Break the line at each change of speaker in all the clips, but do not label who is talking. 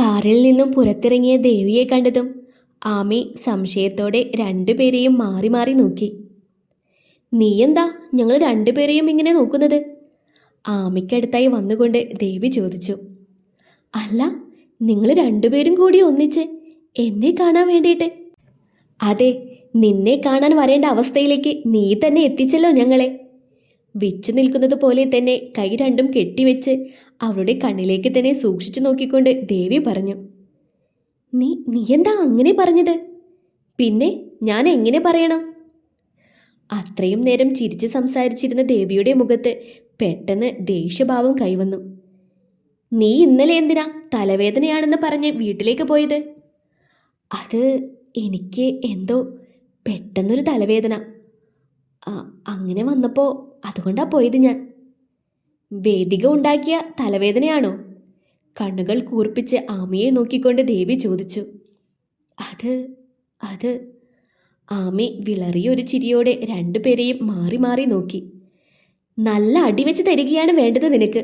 കാറിൽ നിന്നും പുറത്തിറങ്ങിയ ദേവിയെ കണ്ടതും ആമി സംശയത്തോടെ രണ്ടുപേരെയും മാറി മാറി നോക്കി. നീ എന്താ ഞങ്ങൾ രണ്ടുപേരെയും ഇങ്ങനെ നോക്കുന്നത്? ആമിക്കടുത്തായി വന്നുകൊണ്ട് ദേവി ചോദിച്ചു. അല്ല, നിങ്ങൾ രണ്ടുപേരും കൂടി ഒന്നിച്ച് എന്നെ കാണാൻ വേണ്ടിയിട്ട്? അതെ, നിന്നെ കാണാൻ വരേണ്ട അവസ്ഥയിലേക്ക് നീ തന്നെ എത്തിച്ചല്ലോ ഞങ്ങളെ. വിച്ചു നിൽക്കുന്നത് പോലെ തന്നെ കൈ രണ്ടും കെട്ടിവെച്ച് അവളുടെ കണ്ണിലേക്ക് തന്നെ സൂക്ഷിച്ചു നോക്കിക്കൊണ്ട് ദേവി പറഞ്ഞു. നീ എന്താ അങ്ങനെ പറഞ്ഞത്? പിന്നെ ഞാൻ എങ്ങനെ പറയണം? അത്രയും നേരം ചിരിച്ച് സംസാരിച്ചിരുന്ന ദേവിയുടെ മുഖത്ത് പെട്ടെന്ന് ദേഷ്യഭാവം കൈവന്നു. നീ ഇന്നലെ എന്തിനാ തലവേദനയാണെന്ന് പറഞ്ഞ് വീട്ടിലേക്ക് പോയത്? അത് എനിക്ക് എന്തോ പെട്ടെന്നൊരു തലവേദന, അങ്ങനെ വന്നപ്പോൾ അതുകൊണ്ടാ പോയത് ഞാൻ. വേദിക ഉണ്ടാക്കിയ തലവേദനയാണോ? കണ്ണുകൾ കൂർപ്പിച്ച് ആമിയെ നോക്കിക്കൊണ്ട് ദേവി ചോദിച്ചു. അത് ആമി വിളറിയൊരു ചിരിയോടെ രണ്ടുപേരെയും മാറി മാറി നോക്കി. നല്ല അടിവെച്ച് തരികയാണ് വേണ്ടത് നിനക്ക്.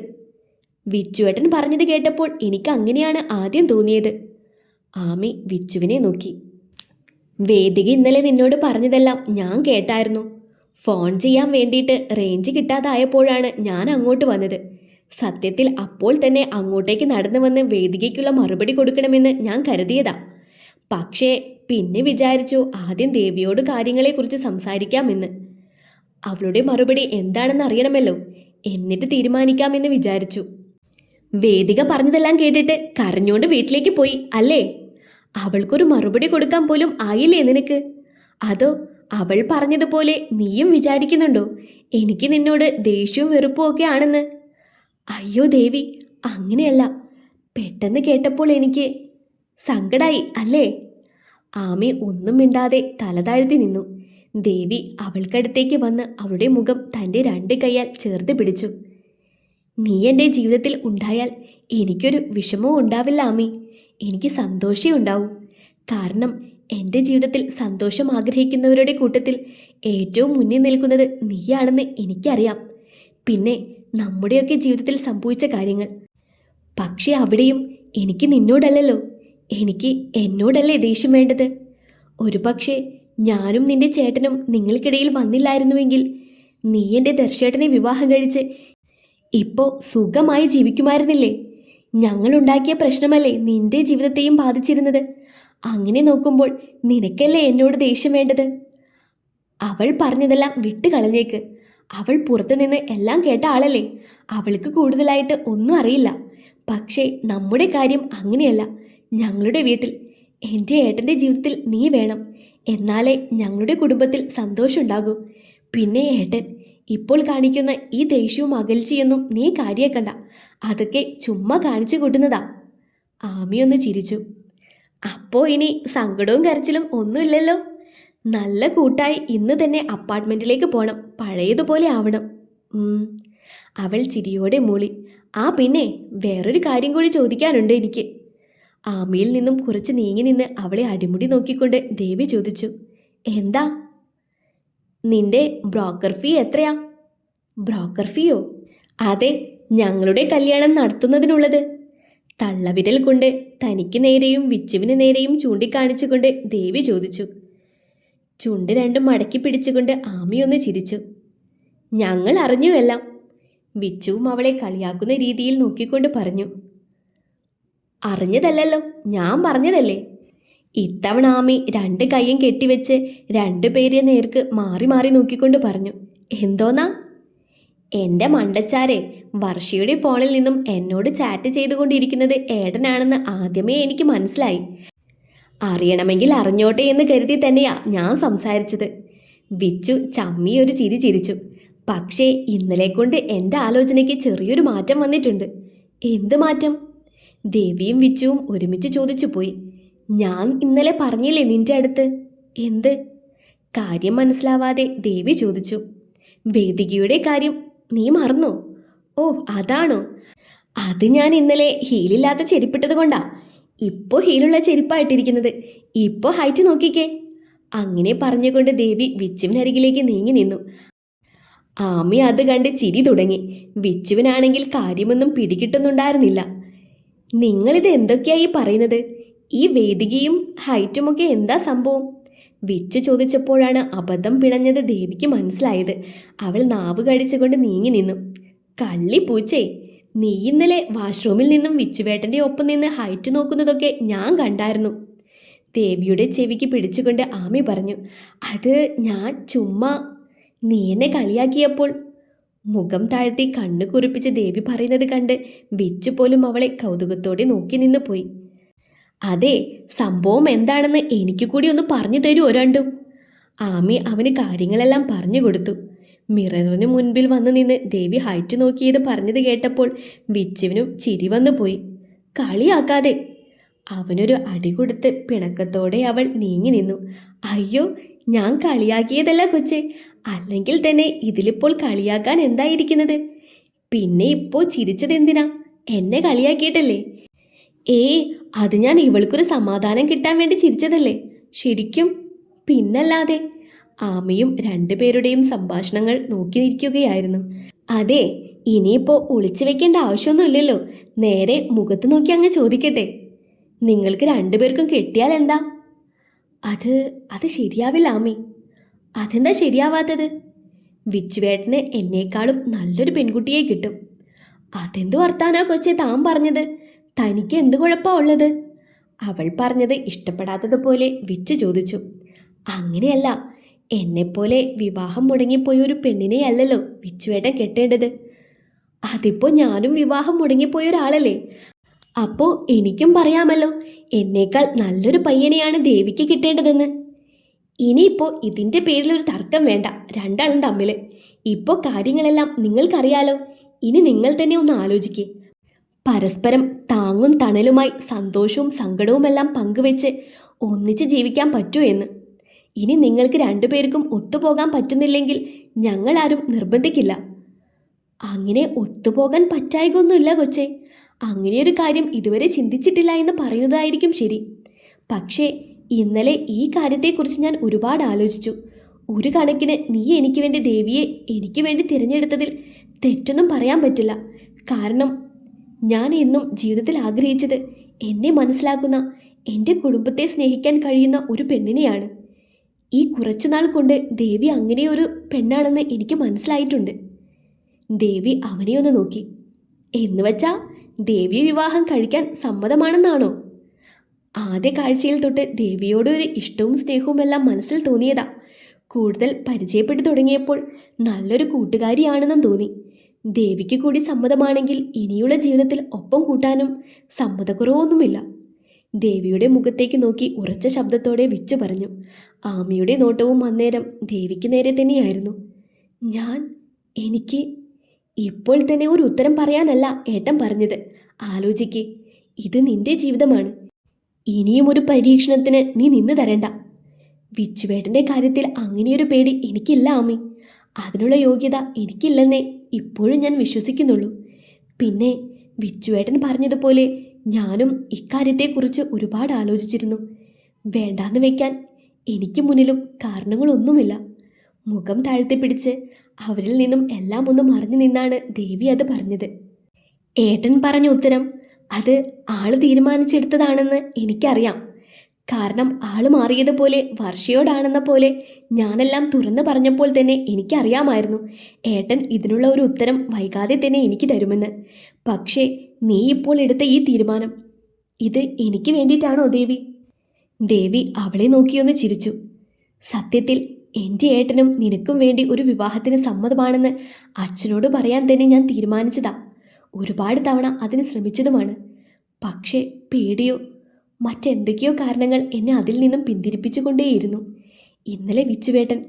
വിച്ചുവേട്ടൻ പറഞ്ഞത് കേട്ടപ്പോൾ എനിക്ക് അങ്ങനെയാണ് ആദ്യം തോന്നിയത്. ആമി വിച്ചുവിനെ നോക്കി. വേദിക ഇന്നലെ നിന്നോട് പറഞ്ഞതെല്ലാം ഞാൻ കേട്ടായിരുന്നു. ഫോൺ ചെയ്യാൻ വേണ്ടിയിട്ട് റേഞ്ച് കിട്ടാതായപ്പോഴാണ് ഞാൻ അങ്ങോട്ട് വന്നത്. സത്യത്തിൽ അപ്പോൾ തന്നെ അങ്ങോട്ടേക്ക് നടന്നു വന്ന് വേദികയ്ക്കുള്ള മറുപടി കൊടുക്കണമെന്ന് ഞാൻ കരുതിയതാ. പക്ഷേ പിന്നെ വിചാരിച്ചു ആദ്യം ദേവിയോട് കാര്യങ്ങളെക്കുറിച്ച് സംസാരിക്കാമെന്ന്. അവളുടെ മറുപടി എന്താണെന്ന് അറിയണമല്ലോ, എന്നിട്ട് തീരുമാനിക്കാമെന്ന് വിചാരിച്ചു. വേദിക പറഞ്ഞതെല്ലാം കേട്ടിട്ട് കരഞ്ഞോണ്ട് വീട്ടിലേക്ക് പോയി അല്ലേ? അവൾക്കൊരു മറുപടി കൊടുക്കാൻ പോലും ആയില്ലേ നിനക്ക്? അതോ അവൾ പറഞ്ഞതുപോലെ നീയും വിചാരിക്കുന്നുണ്ടോ എനിക്ക് നിന്നോട് ദേഷ്യവും വെറുപ്പും ഒക്കെ ആണെന്ന്? അയ്യോ ദേവി, അങ്ങനെയല്ല. പെട്ടെന്ന് കേട്ടപ്പോൾ എനിക്ക് സങ്കടായി അല്ലേ? ആമി ഒന്നും മിണ്ടാതെ തല താഴ്ത്തി നിന്നു. ദേവി അവൾക്കടുത്തേക്ക് വന്ന് അവളുടെ മുഖം തൻ്റെ രണ്ട് കൈയാൽ ചേർത്ത് പിടിച്ചു. നീ എൻ്റെ ജീവിതത്തിൽ ഉണ്ടായാൽ എനിക്കൊരു വിഷമവും ഉണ്ടാവില്ല ആമി. എനിക്ക് സന്തോഷമേ ഉണ്ടാവൂ. കാരണം എൻ്റെ ജീവിതത്തിൽ സന്തോഷം ആഗ്രഹിക്കുന്നവരുടെ കൂട്ടത്തിൽ ഏറ്റവും മുന്നിൽ നിൽക്കുന്നത് നീയാണെന്ന് എനിക്കറിയാം. പിന്നെ നമ്മുടെയൊക്കെ ജീവിതത്തിൽ സംഭവിച്ച കാര്യങ്ങൾ. പക്ഷേ അവിടെയും എനിക്ക് നിന്നോടല്ലല്ലോ, എനിക്ക് എന്നോടല്ലേ ദേഷ്യം വേണ്ടത്. ഒരു പക്ഷേ ഞാനും നിന്റെ ചേട്ടനും നിങ്ങൾക്കിടയിൽ വന്നില്ലായിരുന്നുവെങ്കിൽ നീ എൻ്റെ ദർശേട്ടനെ വിവാഹം കഴിച്ച് ഇപ്പോൾ സുഖമായി ജീവിക്കുമായിരുന്നില്ലേ? ഞങ്ങളുണ്ടാക്കിയ പ്രശ്നമല്ലേ നിന്റെ ജീവിതത്തെയും ബാധിച്ചിരുന്നത്. അങ്ങനെ നോക്കുമ്പോൾ നിനക്കല്ലേ എന്നോട് ദേഷ്യം വേണ്ടത്? അവൾ പറഞ്ഞതെല്ലാം വിട്ടുകളഞ്ഞേക്ക്. അവൾ പുറത്തുനിന്ന് എല്ലാം കേട്ട ആളല്ലേ. അവൾക്ക് കൂടുതലായിട്ട് ഒന്നും അറിയില്ല. പക്ഷേ നമ്മുടെ കാര്യം അങ്ങനെയല്ല. ഞങ്ങളുടെ വീട്ടിൽ എൻ്റെ ഏട്ടൻ്റെ ജീവിതത്തിൽ നീ വേണം. എന്നാലേ ഞങ്ങളുടെ കുടുംബത്തിൽ സന്തോഷമുണ്ടാകൂ. പിന്നെ ഏട്ടൻ ഇപ്പോൾ കാണിക്കുന്ന ഈ ദേഷ്യവും അകൽച്ചയൊന്നും നീ കാര്യാക്കണ്ട. അതൊക്കെ ചുമ്മാ കാണിച്ചു കൂട്ടുന്നതാ. ആമിയൊന്ന് ചിരിച്ചു. അപ്പോൾ ഇനി സങ്കടവും കരച്ചിലും ഒന്നുമില്ലല്ലോ. നല്ല കൂട്ടായി ഇന്ന് തന്നെ അപ്പാർട്ട്മെൻറ്റിലേക്ക് പോകണം. പഴയതുപോലെ ആവണം. അവൾ ചിരിയോടെ മൂളി. പിന്നെ വേറൊരു കാര്യം കൂടി ചോദിക്കാനുണ്ട് എനിക്ക്. ആമിയിൽ നിന്നും കുറച്ച് നീങ്ങി നിന്ന് അവളെ അടിമുടി നോക്കിക്കൊണ്ട് ദേവി ചോദിച്ചു. എന്താ? നിന്റെ ബ്രോക്കർ ഫീ എത്രയാ? ബ്രോക്കർ ഫീയോ? അതെ, ഞങ്ങളുടെ കല്യാണം നടത്തുന്നതിനുള്ളത്. തള്ളവിരൽ കൊണ്ട് തനിക്ക് നേരെയും വിച്ചുവിന് നേരെയും ചൂണ്ടിക്കാണിച്ചുകൊണ്ട് ദേവി ചോദിച്ചു. ചുണ്ട് രണ്ടും മടക്കി പിടിച്ചുകൊണ്ട് ആമിയൊന്ന് ചിരിച്ചു. ഞങ്ങൾ അറിഞ്ഞു എല്ലാം. വിച്ചുവും അവളെ കളിയാക്കുന്ന രീതിയിൽ നോക്കിക്കൊണ്ട് പറഞ്ഞു. അറിഞ്ഞതല്ലല്ലോ, ഞാൻ പറഞ്ഞതല്ലേ. ഇത്തവണ ആമി രണ്ട് കൈയും കെട്ടിവെച്ച് രണ്ടുപേരെ നേർക്ക് മാറി മാറി നോക്കിക്കൊണ്ട് പറഞ്ഞു. എന്തോന്നാ? എൻ്റെ മണ്ടച്ചാരെ, വർഷയുടെ ഫോണിൽ നിന്നും എന്നോട് ചാറ്റ് ചെയ്തുകൊണ്ടിരിക്കുന്നത് ഏട്ടനാണെന്ന് ആദ്യമേ എനിക്ക് മനസ്സിലായി. അറിയണമെങ്കിൽ അറിഞ്ഞോട്ടെ എന്ന് കരുതി തന്നെയാ ഞാൻ സംസാരിച്ചത്. വിച്ചു ചമ്മിയൊരു ചിരി ചിരിച്ചു. പക്ഷേ ഇന്നലെ കൊണ്ട് എൻ്റെ ആലോചനയ്ക്ക് ചെറിയൊരു മാറ്റം വന്നിട്ടുണ്ട്. എന്ത് മാറ്റം? ദേവിയും വിച്ചുവും ഒരുമിച്ച് ചോദിച്ചു പോയി. ഞാൻ ഇന്നലെ പറഞ്ഞില്ലേ നിന്റെ അടുത്ത്. എന്ത്? കാര്യം മനസ്സിലാവാതെ ദേവി ചോദിച്ചു. വേദികയുടെ കാര്യം നീ മറന്നോ? ഓ, അതാണോ? അത് ഞാൻ ഇന്നലെ ഹീലില്ലാത്ത ചെരുപ്പിട്ടത് കൊണ്ടാ ഇപ്പോൾ ഹീലുള്ള ചെരുപ്പായിട്ടിരിക്കുന്നത്. ഇപ്പോൾ ഹൈറ്റ് നോക്കിക്കേ. അങ്ങനെ പറഞ്ഞുകൊണ്ട് ദേവി വിച്ചുവിനരികിലേക്ക് നീങ്ങി നിന്നു. ആമി അത് കണ്ട് ചിരി തുടങ്ങി. വിച്ചുവിനാണെങ്കിൽ കാര്യമൊന്നും പിടികിട്ടുന്നുണ്ടായിരുന്നില്ല. നിങ്ങളിത് എന്തൊക്കെയായി പറയുന്നത്? ഈ വേദികയും ഹൈറ്റുമൊക്കെ എന്താ സംഭവം? വിച്ചു ചോദിച്ചപ്പോഴാണ് അബദ്ധം പിണഞ്ഞത് ദേവിക്ക് മനസ്സിലായത്. അവൾ നാവ് കടിച്ചുകൊണ്ട് നീങ്ങി നിന്നു. കള്ളി പൂച്ചേ, നീ ഇന്നലെ വാഷ്റൂമിൽ നിന്നും വിച്ചുവേട്ടൻ്റെ ഒപ്പം നിന്ന് ഹൈറ്റ് നോക്കുന്നതൊക്കെ ഞാൻ കണ്ടായിരുന്നു. ദേവിയുടെ ചെവിക്ക് പിടിച്ചുകൊണ്ട് ആമി പറഞ്ഞു. അത് ഞാൻ ചുമ്മാ. നീ എന്നെ കളിയാക്കിയപ്പോൾ. മുഖം താഴ്ത്തി കണ്ണു കുറിപ്പിച്ച് ദേവി പറയുന്നത് കണ്ട് വിച്ചു പോലും അവളെ കൗതുകത്തോടെ നോക്കി നിന്ന് പോയി. അതെ, സംഭവം എന്താണെന്ന് എനിക്ക് കൂടി ഒന്ന് പറഞ്ഞു തരൂ രണ്ടും. ആമി അവന് കാര്യങ്ങളെല്ലാം പറഞ്ഞു കൊടുത്തു. മിററിന് മുൻപിൽ വന്നു നിന്ന് ദേവി ഹൈറ്റ് നോക്കിയത് പറഞ്ഞത് കേട്ടപ്പോൾ വിച്ചുവിനും ചിരി വന്നു പോയി. കളിയാക്കാതെ. അവനൊരു അടി കൊടുത്ത് പിണക്കത്തോടെ അവൾ നീങ്ങി നിന്നു. അയ്യോ, ഞാൻ കളിയാക്കിയതല്ല കൊച്ചേ. അല്ലെങ്കിൽ തന്നെ ഇതിലിപ്പോൾ കളിയാക്കാൻ എന്തായിരിക്കുന്നത്? പിന്നെ ഇപ്പോൾ ചിരിച്ചതെന്തിനാ? എന്നെ കളിയാക്കിയിട്ടല്ലേ? അത് ഞാൻ ഇവൾക്കൊരു സമാധാനം കിട്ടാൻ വേണ്ടി ചിരിച്ചതല്ലേ ശരിക്കും. പിന്നല്ലാതെ. ആമയും രണ്ടുപേരുടെയും സംഭാഷണങ്ങൾ നോക്കിയിരിക്കുകയായിരുന്നു. അതെ, ഇനിയിപ്പോൾ ഒളിച്ചു വെക്കേണ്ട ആവശ്യമൊന്നുമില്ലല്ലോ. നേരെ മുഖത്ത് നോക്കി അങ്ങ് ചോദിക്കട്ടെ. നിങ്ങൾക്ക് രണ്ടുപേർക്കും കെട്ടിയാൽ എന്താ? അത് ശരിയാവില്ല ആമി. അതെന്താ ശരിയാവാത്തത്? വിച്ചുവേട്ടന് എന്നേക്കാളും നല്ലൊരു പെൺകുട്ടിയെ കിട്ടും. അതെന്തു വർത്താനാ കൊച്ചെ താൻ പറഞ്ഞത്? തനിക്ക് എന്ത് കുഴപ്പമാ ഉള്ളത്? അവൾ പറഞ്ഞത് ഇഷ്ടപ്പെടാത്തതുപോലെ വിച്ചു ചോദിച്ചു. അങ്ങനെയല്ല, എന്നെപ്പോലെ വിവാഹം മുടങ്ങിപ്പോയ ഒരു പെണ്ണിനെയല്ലല്ലോ വിച്ചുവേട്ടൻ കെട്ടേണ്ടത്. അതിപ്പോൾ ഞാനും വിവാഹം മുടങ്ങിപ്പോയ ഒരാളല്ലേ. അപ്പോൾ എനിക്കും പറയാമല്ലോ, എന്നേക്കാൾ നല്ലൊരു പയ്യനെയാണ് ദേവിക്ക് കിട്ടേണ്ടതെന്ന്. ഇനിയിപ്പോൾ ഇതിൻ്റെ പേരിലൊരു തർക്കം വേണ്ട രണ്ടാളും തമ്മിൽ. ഇപ്പോൾ കാര്യങ്ങളെല്ലാം നിങ്ങൾക്കറിയാലോ. ഇനി നിങ്ങൾ തന്നെ ഒന്ന് ആലോചിക്കേ. പരസ്പരം താങ്ങും തണലുമായി സന്തോഷവും സങ്കടവുമെല്ലാം പങ്കുവെച്ച് ഒന്നിച്ച് ജീവിക്കാൻ പറ്റൂ എന്ന്. ഇനി നിങ്ങൾക്ക് രണ്ടുപേർക്കും ഒത്തുപോകാൻ പറ്റുന്നില്ലെങ്കിൽ ഞങ്ങളാരും നിർബന്ധിക്കില്ല. അങ്ങനെ ഒത്തുപോകാൻ പറ്റായികൊന്നുമില്ല കൊച്ചേ. അങ്ങനെയൊരു കാര്യം ഇതുവരെ ചിന്തിച്ചിട്ടില്ല എന്ന് പറയുന്നതായിരിക്കും ശരി. പക്ഷേ ഇന്നലെ ഈ കാര്യത്തെക്കുറിച്ച് ഞാൻ ഒരുപാട് ആലോചിച്ചു. ഒരു കണക്കിന് നീ എനിക്ക് വേണ്ടി ദേവിയെ എനിക്ക് വേണ്ടി തിരഞ്ഞെടുത്തതിൽ തെറ്റൊന്നും പറയാൻ പറ്റില്ല. കാരണം ഞാൻ എന്നും ജീവിതത്തിൽ ആഗ്രഹിച്ചത് എന്നെ മനസ്സിലാക്കുന്ന, എൻ്റെ കുടുംബത്തെ സ്നേഹിക്കാൻ കഴിയുന്ന ഒരു പെണ്ണിനെയാണ്. ഈ കുറച്ചുനാൾ കൊണ്ട് ദേവി അങ്ങനെയൊരു പെണ്ണാണെന്ന് എനിക്ക് മനസ്സിലായിട്ടുണ്ട്. ദേവി അവനെ ഒന്ന് നോക്കി. എന്നുവച്ചാ ദേവി വിവാഹം കഴിക്കാൻ സമ്മതമാണെന്നാണോ? ആദ്യ കാഴ്ചയിൽ തൊട്ട് ദേവിയോട് ഒരു ഇഷ്ടവും സ്നേഹവും എല്ലാം മനസ്സിൽ തോന്നിയതാ. കൂടുതൽ പരിചയപ്പെട്ടു തുടങ്ങിയപ്പോൾ നല്ലൊരു കൂട്ടുകാരിയാണെന്നും തോന്നി. ദേവിക്ക് കൂടി സമ്മതമാണെങ്കിൽ ഇനിയുള്ള ജീവിതത്തിൽ ഒപ്പം കൂട്ടാനും സമ്മതക്കുറവൊന്നുമില്ല. ദേവിയുടെ മുഖത്തേക്ക് നോക്കി ഉറച്ച ശബ്ദത്തോടെ വിച്ചു പറഞ്ഞു. ആമിയുടെ നോട്ടവും അന്നേരം ദേവിക്ക് നേരെ തന്നെയായിരുന്നു. എനിക്ക് ഇപ്പോൾ തന്നെ ഒരു ഉത്തരം പറയാനല്ല ഏട്ടൻ പറഞ്ഞത്. ആലോചിക്കേ. ഇത് നിന്റെ ജീവിതമാണ്. ഇനിയും ഒരു പരീക്ഷണത്തിന് നീ നിന്ന് തരണ്ട. വിച്ചുവേട്ടൻ്റെ കാര്യത്തിൽ അങ്ങനെയൊരു പേടി എനിക്കില്ല ആമി. അതിനുള്ള യോഗ്യത എനിക്കില്ലെന്നേ ഇപ്പോഴും ഞാൻ വിശ്വസിക്കുന്നുള്ളൂ. പിന്നെ വിച്ചുവേട്ടൻ പറഞ്ഞതുപോലെ ഞാനും ഇക്കാര്യത്തെക്കുറിച്ച് ഒരുപാട് ആലോചിച്ചിരുന്നു. വേണ്ടാന്ന് വയ്ക്കാൻ എനിക്ക് മുന്നിലും കാരണങ്ങളൊന്നുമില്ല. മുഖം താഴ്ത്തിപ്പിടിച്ച് അവരിൽ നിന്നും എല്ലാം ഒന്ന് മറിഞ്ഞു നിന്നാണ് ദേവി അത് പറഞ്ഞത്. ഏട്ടൻ പറഞ്ഞ ഉത്തരം അത് ആള് തീരുമാനിച്ചെടുത്തതാണെന്ന് എനിക്കറിയാം. കാരണം ആള് മാറിയതുപോലെ വർഷയോടാണെന്ന പോലെ ഞാനെല്ലാം തുറന്നു പറഞ്ഞപ്പോൾ തന്നെ എനിക്കറിയാമായിരുന്നു ഏട്ടൻ ഇതിനുള്ള ഒരു ഉത്തരം വൈകാതെ തന്നെ എനിക്ക് തരുമെന്ന്. പക്ഷേ നീ ഇപ്പോൾ എടുത്ത ഈ തീരുമാനം, ഇത് എനിക്ക് വേണ്ടിയിട്ടാണോ ദേവി? ദേവി അവളെ നോക്കിയൊന്ന് ചിരിച്ചു. സത്യത്തിൽ എൻ്റെ ഏട്ടനും നിനക്കും വേണ്ടി ഒരു വിവാഹത്തിന് സമ്മതമാണെന്ന് അച്ഛനോട് പറയാൻ തന്നെ ഞാൻ തീരുമാനിച്ചതാ. ഒരുപാട് തവണ അതിന് ശ്രമിച്ചതുമാണ്. പക്ഷേ പേടിയോ മറ്റെന്തൊക്കെയോ കാരണങ്ങൾ എന്നെ അതിൽ നിന്നും പിന്തിരിപ്പിച്ചുകൊണ്ടേയിരുന്നു. ഇന്നലെ വിച്ചുവേട്ടൻ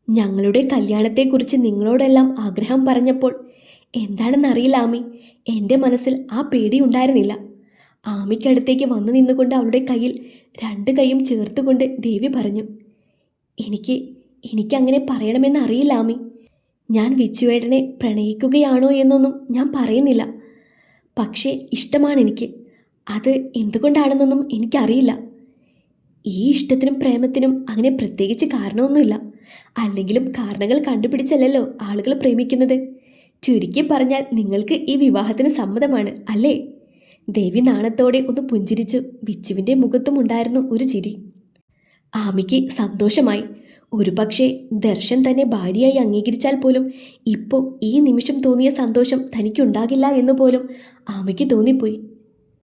ഞങ്ങളുടെ കല്യാണത്തെക്കുറിച്ച് നിങ്ങളോടെല്ലാം ആഗ്രഹം പറഞ്ഞപ്പോൾ എന്താണെന്നറിയില്ല ആമി, എൻ്റെ മനസ്സിൽ ആ പേടി ഉണ്ടായിരുന്നില്ല. ആമിക്കടുത്തേക്ക് വന്നു നിന്നുകൊണ്ട് അവളുടെ കയ്യിൽ രണ്ട് കൈയും ചേർത്തുകൊണ്ട് ദേവി പറഞ്ഞു. എനിക്കങ്ങനെ പറയണമെന്നറിയില്ല ആമി. ഞാൻ വിച്ചുവേട്ടനെ പ്രണയിക്കുകയാണോ എന്നൊന്നും ഞാൻ പറയുന്നില്ല. പക്ഷേ ഇഷ്ടമാണെനിക്ക്. അത് എന്തുകൊണ്ടാണെന്നൊന്നും എനിക്കറിയില്ല. ഈ ഇഷ്ടത്തിനും പ്രേമത്തിനും അങ്ങനെ പ്രത്യേകിച്ച് കാരണമൊന്നുമില്ല. അല്ലെങ്കിലും കാരണങ്ങൾ കണ്ടുപിടിച്ചല്ലല്ലോ ആളുകൾ പ്രേമിക്കുന്നത്. ചുരുക്കി പറഞ്ഞാൽ നിങ്ങൾക്ക് ഈ വിവാഹത്തിന് സമ്മതമാണ് അല്ലേ? ദേവി നാണത്തോടെ ഒന്ന് പുഞ്ചിരിച്ചു. വിച്ചുവിൻ്റെ മുഖത്തും ഉണ്ടായിരുന്നു ഒരു ചിരി. ആമിക്ക് സന്തോഷമായി. ഒരുപക്ഷെ ദർശൻ തന്നെ ഭാര്യയായി അംഗീകരിച്ചാൽ പോലും ഇപ്പോൾ ഈ നിമിഷം തോന്നിയ സന്തോഷം തനിക്കുണ്ടാകില്ല എന്ന് പോലും ആമിക്ക് തോന്നിപ്പോയി.